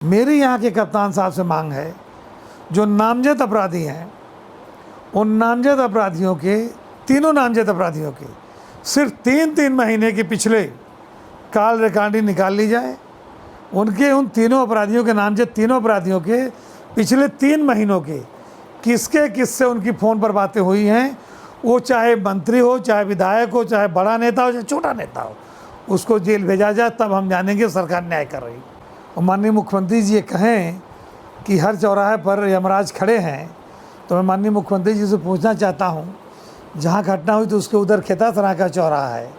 मेरी यहाँ के कप्तान साहब से मांग है, जो नामजद अपराधी हैं उन नामजद अपराधियों के, तीनों नामजद अपराधियों के सिर्फ 3-3 महीने के पिछले कॉल रिकॉर्डिंग निकाल ली जाए। उनके उन तीनों अपराधियों के, नामजद तीनों अपराधियों के पिछले 3 महीनों के किसके किससे उनकी फ़ोन पर बातें हुई हैं, वो चाहे मंत्री हो, चाहे विधायक हो, चाहे बड़ा नेता हो, चाहे छोटा नेता हो, उसको जेल भेजा जाए, तब हम जानेंगे सरकार न्याय कर रही। और माननीय मुख्यमंत्री जी ये कहें कि हर चौराहे पर यमराज खड़े हैं, तो मैं माननीय मुख्यमंत्री जी से पूछना चाहता हूँ, जहाँ घटना हुई तो उसके उधर खेतासरा का चौराहा है,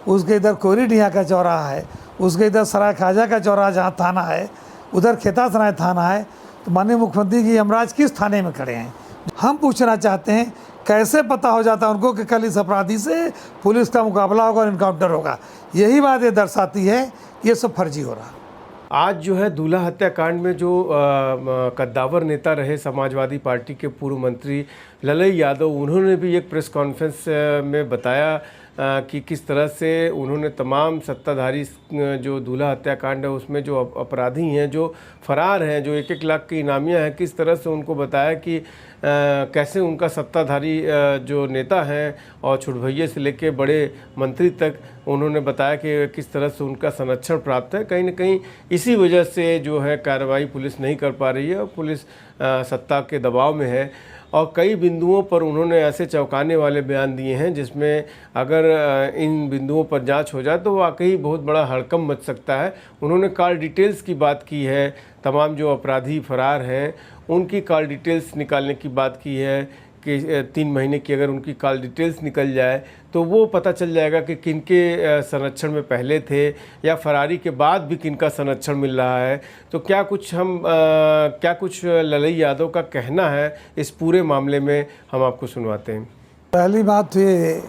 उसके इधर कोरीडिया का चौराहा है, उसके इधर सराय ख्वाजा का चौराहा जहाँ थाना है, उधर खेतासराय थाना है, तो माननीय मुख्यमंत्री जी यमराज किस थाने में खड़े हैं? हम पूछना चाहते हैं कैसे पता हो जाता है उनको कि कल इस अपराधी से पुलिस का मुकाबला होगा और इनकाउंटर होगा? यही बात ये दर्शाती है कि ये सब फर्जी हो रहा। आज जो है दूल्हा हत्याकांड में जो कद्दावर नेता रहे समाजवादी पार्टी के पूर्व मंत्री ललई यादव, उन्होंने भी एक प्रेस कॉन्फ्रेंस में बताया कि किस तरह से उन्होंने तमाम सत्ताधारी जो दूल्हा हत्याकांड है उसमें जो अपराधी हैं, जो फरार हैं, जो 1-1 लाख की इनामियां हैं, किस तरह से उनको बताया कि कैसे उनका सत्ताधारी जो नेता हैं और छुटभैये से लेके बड़े मंत्री तक, उन्होंने बताया कि किस तरह से उनका संरक्षण प्राप्त है। कहीं ना कहीं इसी वजह से जो है कार्रवाई पुलिस नहीं कर पा रही है और पुलिस सत्ता के दबाव में है। और कई बिंदुओं पर उन्होंने ऐसे चौंकाने वाले बयान दिए हैं जिसमें अगर इन बिंदुओं पर जांच हो जाए तो वाकई बहुत बड़ा हड़कंप मच सकता है। उन्होंने कॉल डिटेल्स की बात की है, तमाम जो अपराधी फरार हैं उनकी कॉल डिटेल्स निकालने की बात की है कि 3 महीने की अगर उनकी कॉल डिटेल्स निकल जाए तो वो पता चल जाएगा कि किनके संरक्षण में पहले थे या फरारी के बाद भी किनका संरक्षण मिल रहा है। तो क्या कुछ ललई यादव का कहना है इस पूरे मामले में, हम आपको सुनवाते हैं। पहली बात तो ये,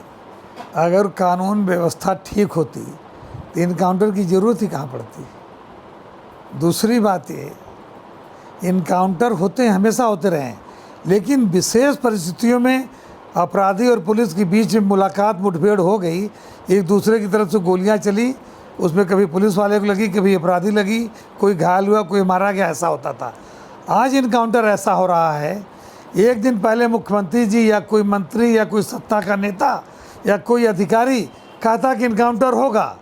अगर कानून व्यवस्था ठीक होती तो इनकाउंटर की ज़रूरत ही कहाँ पड़ती। दूसरी बात ये, इनकाउंटर होते हमेशा होते रहे, लेकिन विशेष परिस्थितियों में अपराधी और पुलिस के बीच में मुलाकात, मुठभेड़ हो गई, एक दूसरे की तरफ से गोलियां चली, उसमें कभी पुलिस वाले को लगी, कभी अपराधी लगी, कोई घायल हुआ, कोई मारा गया, ऐसा होता था। आज इनकाउंटर ऐसा हो रहा है, एक दिन पहले मुख्यमंत्री जी या कोई मंत्री या कोई सत्ता का नेता या कोई अधिकारी कहता कि इनकाउंटर होगा,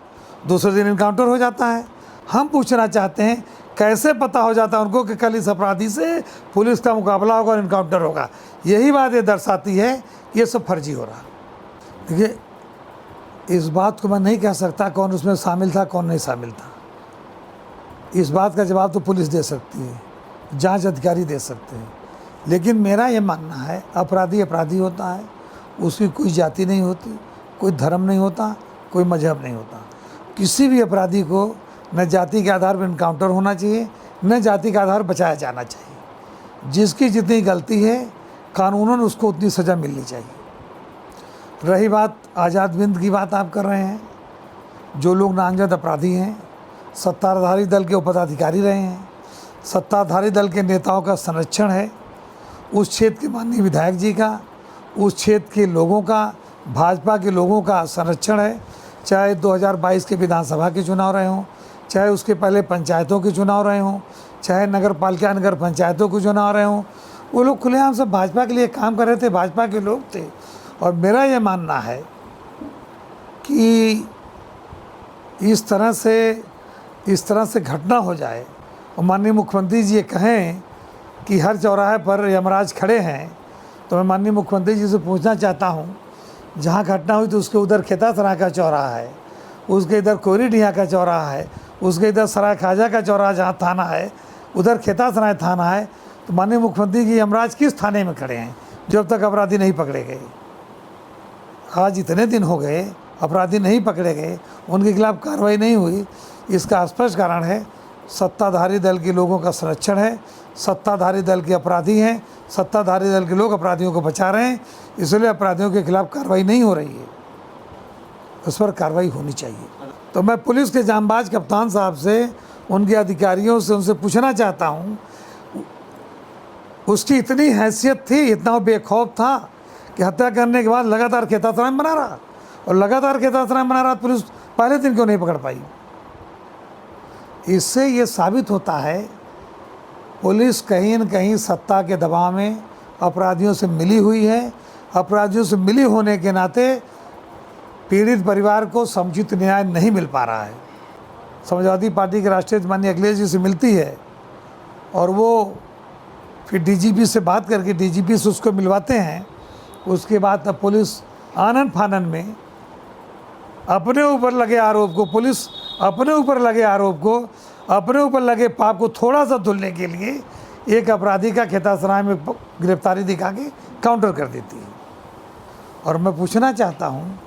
दूसरे दिन इनकाउंटर हो जाता है। हम पूछना चाहते हैं कैसे पता हो जाता है उनको कि कल इस अपराधी से पुलिस का मुकाबला होगा और इनकाउंटर होगा? यही बात ये दर्शाती है कि ये सब फर्जी हो रहा। देखिए, इस बात को मैं नहीं कह सकता कौन उसमें शामिल था, कौन नहीं शामिल था। इस बात का जवाब तो पुलिस दे सकती है, जांच अधिकारी दे सकते हैं, लेकिन मेरा ये मानना है अपराधी अपराधी होता है, उसकी कोई जाति नहीं होती, कोई धर्म नहीं होता, कोई मजहब नहीं होता। किसी भी अपराधी को न जाति के आधार पर इनकाउंटर होना चाहिए, न जाति के आधार पर बचाया जाना चाहिए। जिसकी जितनी गलती है कानूनन उसको उतनी सज़ा मिलनी चाहिए। रही बात आज़ाद हिंद की बात आप कर रहे हैं, जो लोग नामजद अपराधी हैं, सत्ताधारी दल के पदाधिकारी रहे हैं, सत्ताधारी दल के नेताओं का संरक्षण है, उस क्षेत्र के माननीय विधायक जी का, उस क्षेत्र के लोगों का, भाजपा के लोगों का संरक्षण है। चाहे 2022 के विधानसभा के चुनाव रहे हों, चाहे उसके पहले पंचायतों के चुनाव रहे हों, चाहे नगर पालिका नगर पंचायतों के चुनाव रहे हों, वो लोग खुलेआम सब भाजपा के लिए काम कर रहे थे, भाजपा के लोग थे। और मेरा ये मानना है कि इस तरह से घटना हो जाए और माननीय मुख्यमंत्री जी ये कहें कि हर चौराहे पर यमराज खड़े हैं, तो मैं माननीय मुख्यमंत्री जी से पूछना चाहता हूँ, जहाँ घटना हुई तो उसके उधर खेतासरा का चौराहा है, उसके इधर कोरीडिया का चौराहा है, उसके इधर सराय ख्वाजा का चौराहा जहाँ थाना है, उधर खेतासराय थाना है, तो माननीय मुख्यमंत्री जी यमराज किस थाने में खड़े हैं जब तक अपराधी नहीं पकड़े गए? आज इतने दिन हो गए, अपराधी नहीं पकड़े गए, उनके खिलाफ कार्रवाई नहीं हुई। इसका स्पष्ट कारण है सत्ताधारी दल के लोगों का संरक्षण है, सत्ताधारी दल के अपराधी हैं, सत्ताधारी दल के लोग अपराधियों को बचा रहे हैं, इसलिए अपराधियों के खिलाफ कार्रवाई नहीं हो रही है। उस पर कार्रवाई होनी चाहिए। तो मैं पुलिस के जांबाज कप्तान साहब से, उनके अधिकारियों से, उनसे पूछना चाहता हूँ, उसकी इतनी हैसियत थी, इतना बेखौफ था कि हत्या करने के बाद लगातार खेतासराय में बना रहा, और लगातार खेतासराय में बना रहा, पुलिस पहले दिन क्यों नहीं पकड़ पाई? इससे ये साबित होता है पुलिस कहीं न कहीं सत्ता के दबाव में अपराधियों से मिली हुई है। अपराधियों से मिली होने के नाते पीड़ित परिवार को समुचित न्याय नहीं मिल पा रहा है। समाजवादी पार्टी के राष्ट्रीय अध्यक्ष माननीय अखिलेश जी से मिलती है और वो फिर डीजीपी से बात करके डीजीपी से उसको मिलवाते हैं। उसके बाद तब पुलिस आनन फानन में अपने ऊपर लगे आरोप को पुलिस अपने ऊपर लगे आरोप को अपने ऊपर लगे पाप को थोड़ा सा धुलने के लिए एक अपराधी का खेतासराय में गिरफ्तारी दिखा के काउंटर कर देती है। और मैं पूछना चाहता हूँ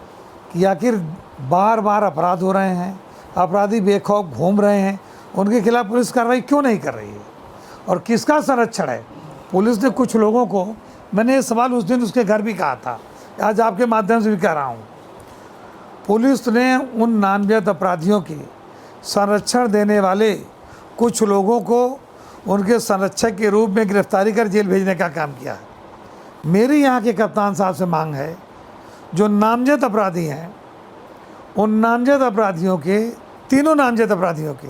कि आखिर बार बार अपराध हो रहे हैं, अपराधी बेखौफ घूम रहे हैं, उनके खिलाफ पुलिस कार्रवाई क्यों नहीं कर रही है और किसका संरक्षण है? पुलिस ने कुछ लोगों को, मैंने ये सवाल उस दिन उसके घर भी कहा था, आज आपके माध्यम से भी कह रहा हूँ, पुलिस ने उन नामजद अपराधियों के संरक्षण देने वाले कुछ लोगों को उनके संरक्षक के रूप में गिरफ्तारी कर जेल भेजने का काम किया है। मेरी यहाँ के कप्तान साहब से मांग है, जो नामजद अपराधी हैं उन नामजद अपराधियों के, तीनों नामजद अपराधियों के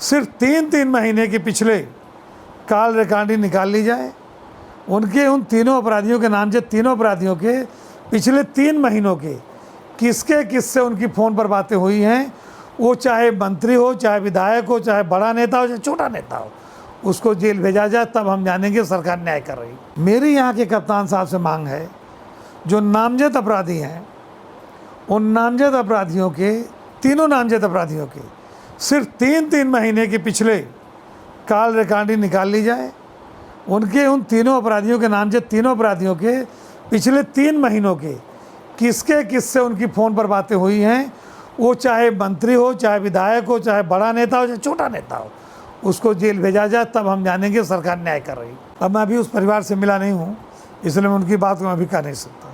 सिर्फ 3-3 महीने के पिछले कॉल रिकॉर्डिंग निकाल ली जाए। उनके उन तीनों अपराधियों के, नामजद तीनों अपराधियों के पिछले 3 महीनों के किसके किससे उनकी फ़ोन पर बातें हुई हैं, वो चाहे मंत्री हो, चाहे विधायक हो, चाहे बड़ा नेता हो, चाहे छोटा नेता हो, उसको जेल भेजा जाए, तब हम जानेंगे सरकार न्याय कर रही। मेरी यहाँ के कप्तान साहब से मांग है, जो नामजद अपराधी हैं उन नामजद अपराधियों के, तीनों नामजद अपराधियों के सिर्फ 3-3 महीने के पिछले कॉल रिकॉर्डिंग निकाल ली जाए। उनके उन तीनों अपराधियों के, नामजद तीनों अपराधियों के पिछले 3 महीनों के किसके किससे उनकी फ़ोन पर बातें हुई हैं, वो चाहे मंत्री हो, चाहे विधायक हो, चाहे बड़ा नेता हो, चाहे छोटा नेता हो, उसको जेल भेजा जाए, तब हम जानेंगे सरकार न्याय कर रही। अब मैं अभी उस परिवार से मिला नहीं हूँ, इसलिए मैं उनकी बात को मैं अभी कह नहीं सकता।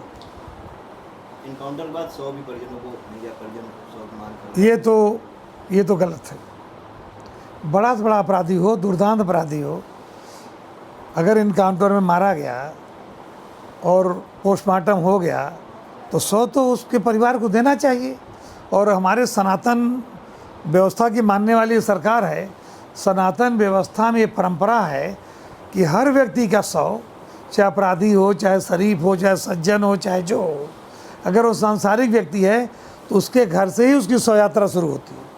इनकाउंटर के बाद 100 भी परिजनों को मिला, परिजन 100 मान कर ये तो गलत है। बड़ा से बड़ा अपराधी हो, दुर्दांत अपराधी हो, अगर इनकाउंटर में मारा गया और पोस्टमार्टम हो गया तो 100 तो उसके परिवार को देना चाहिए। और हमारे सनातन व्यवस्था की मानने वाली सरकार है। सनातन व्यवस्था में ये परंपरा है कि हर व्यक्ति का 100, चाहे अपराधी हो, चाहे शरीफ हो, चाहे सज्जन हो, चाहे जो हो, अगर वो सांसारिक व्यक्ति है तो उसके घर से ही उसकी 100 यात्रा शुरू होती है।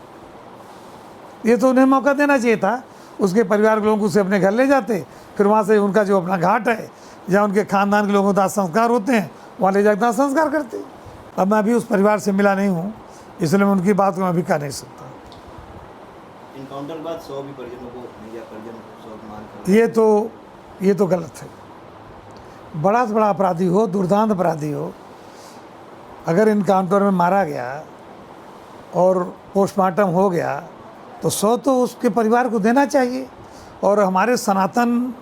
ये तो उन्हें मौका देना चाहिए था, उसके परिवार के लोग उसे अपने घर ले जाते, फिर वहाँ से उनका जो अपना घाट है जहाँ उनके खानदान के लोगों का संस्कार होते हैं वहाँ ले जाकर संस्कार करते। अब मैं अभी उस परिवार से मिला नहीं हूँ, इसलिए मैं उनकी बात को मैं अभी कह नहीं सकता। इनकाउंटर के बाद 100 भी परिजनों को मिला, परिजन 100 मान कर ये तो गलत है। बड़ा से बड़ा अपराधी हो, दुर्दांत अपराधी हो, अगर इनकाउंटर में मारा गया और पोस्टमार्टम हो गया तो 100 तो उसके परिवार को देना चाहिए। और हमारे सनातन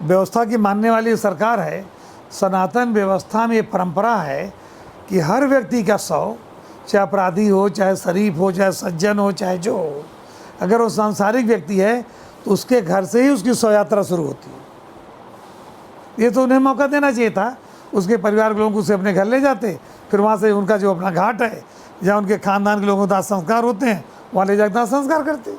व्यवस्था की मानने वाली सरकार है। सनातन व्यवस्था में ये परंपरा है कि हर व्यक्ति का 100, चाहे अपराधी हो, चाहे शरीफ हो, चाहे सज्जन हो, चाहे जो हो, अगर वो सांसारिक व्यक्ति है तो उसके घर से ही उसकी 100 यात्रा शुरू होती है। ये तो उन्हें मौका देना चाहिए था, उसके परिवार के लोग उसे अपने घर ले जाते, फिर वहाँ से उनका जो अपना घाट है जहाँ उनके खानदान के लोगों का संस्कार होते हैं वहाँ ले जाकर संस्कार करते।